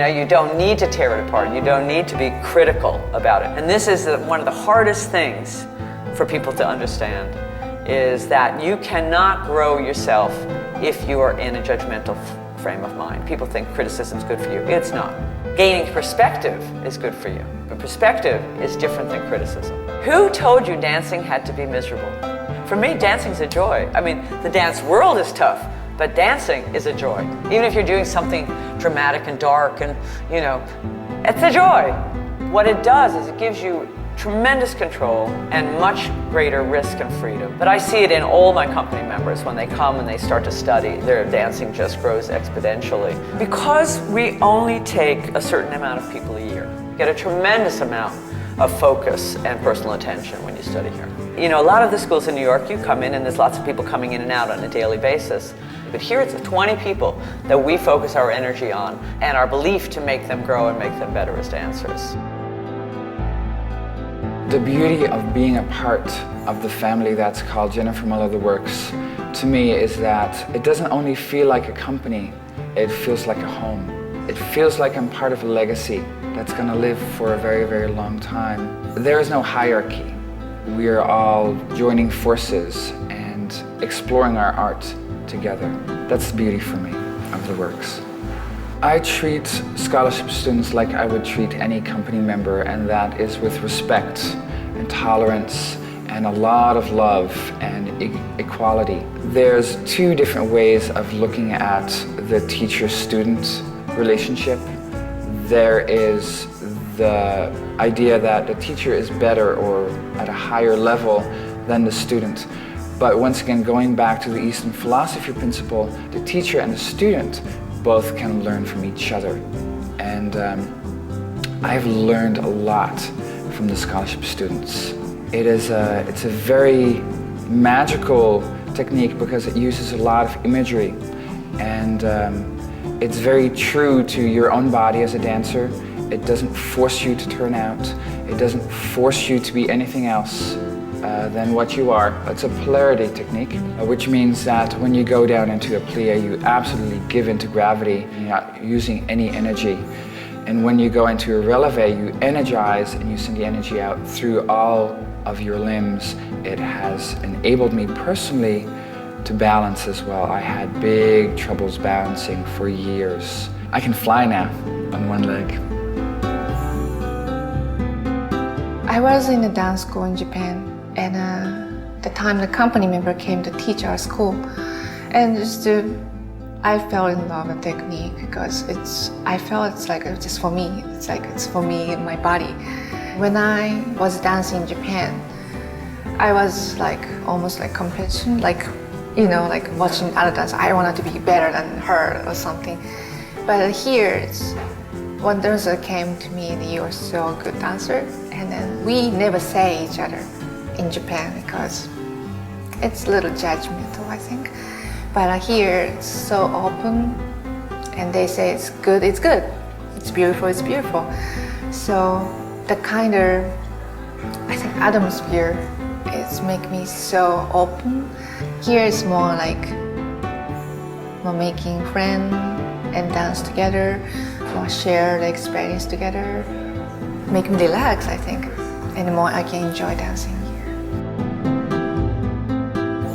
know, you don't need to tear it apart. You don't need to be critical about it. And this is one of the hardest things for people to understand, is that you cannot grow yourself if you are in a judgmental frame of mind. People think criticism is good for you. It's not. Gaining perspective is good for you, but perspective is different than criticism. Who told you dancing had to be miserable? For me, dancing's a joy. I mean, the dance world is tough, but dancing is a joy. Even if you're doing something dramatic and dark and, you know, it's a joy. What it does is it gives you tremendous control and much greater risk and freedom. But I see it in all my company members. When they come and they start to study, their dancing just grows exponentially. Because we only take a certain amount of people a year, you get a tremendous amount of focus and personal attention when you study here. You know, a lot of the schools in New York, you come in and there's lots of people coming in and out on a daily basis. But here it's 20 people that we focus our energy on and our belief to make them grow and make them better as dancers. The beauty of being a part of the family that's called Jennifer Muller The Works, to me, is that it doesn't only feel like a company, it feels like a home. It feels like I'm part of a legacy that's going to live for a very, very long time. There is no hierarchy. We are all joining forces and exploring our art together. That's the beauty for me of The Works. I treat scholarship students like I would treat any company member, and that is with respect and tolerance and a lot of love and equality. There's two different ways of looking at the teacher-student relationship. There is the idea that the teacher is better or at a higher level than the student. But once again, going back to the Eastern philosophy principle, the teacher and the student both can learn from each other. And I've learned a lot from the scholarship students. It's a very magical technique because it uses a lot of imagery, and it's very true to your own body as a dancer. It doesn't force you to turn out. It doesn't force you to be anything else than what you are. It's a polarity technique, which means that when you go down into a plie, you absolutely give into gravity. You're not using any energy. And when you go into a releve, you energize and you send the energy out through all of your limbs. It has enabled me personally to balance as well. I had big troubles balancing for years. I can fly now on one leg. I was in a dance school in Japan, and the time the company member came to teach our school, and I fell in love with technique because I felt it's like it's just for me. It's like it's for me and my body. When I was dancing in Japan, I was like almost like competition, like like watching other dance. I wanted to be better than her or something. But here, one dancer came to me and you are so a good dancer, and then we never say each other in Japan because it's a little judgmental, I think. But here it's so open, and they say it's good, it's good, it's beautiful, it's beautiful. So the kind of, I think, atmosphere is make me so open. Here it's more like making friends and dance together, or share the experience together, make me relax, I think, and the more I can enjoy dancing here.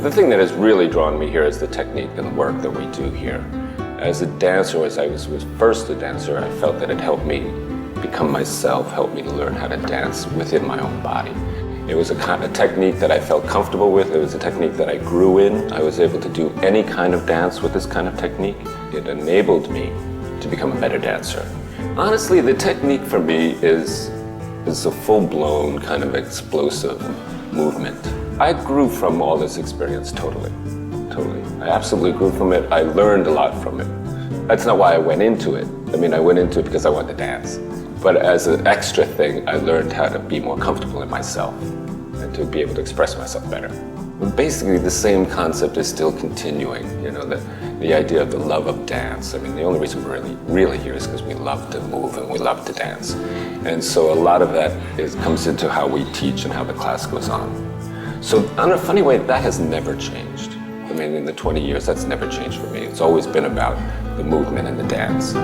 The thing that has really drawn me here is the technique and the work that we do here. As a dancer, as I was first a dancer, I felt that it helped me become myself, helped me to learn how to dance within my own body. It was a kind of technique that I felt comfortable with. It was a technique that I grew in. I was able to do any kind of dance with this kind of technique. It enabled me to become a better dancer. Honestly, the technique for me is a full-blown kind of explosive movement. I grew from all this experience totally. I absolutely grew from it. I learned a lot from it. That's not why I went into it. I mean, I went into it because I wanted to dance. But as an extra thing, I learned how to be more comfortable in myself and to be able to express myself better. But basically, the same concept is still continuing. The idea of the love of dance. I mean, the only reason we're really here is because we love to move and we love to dance. And so a lot of that comes into how we teach and how the class goes on. So in a funny way, that has never changed. I mean, in the 20 years, that's never changed for me. It's always been about the movement and the dance.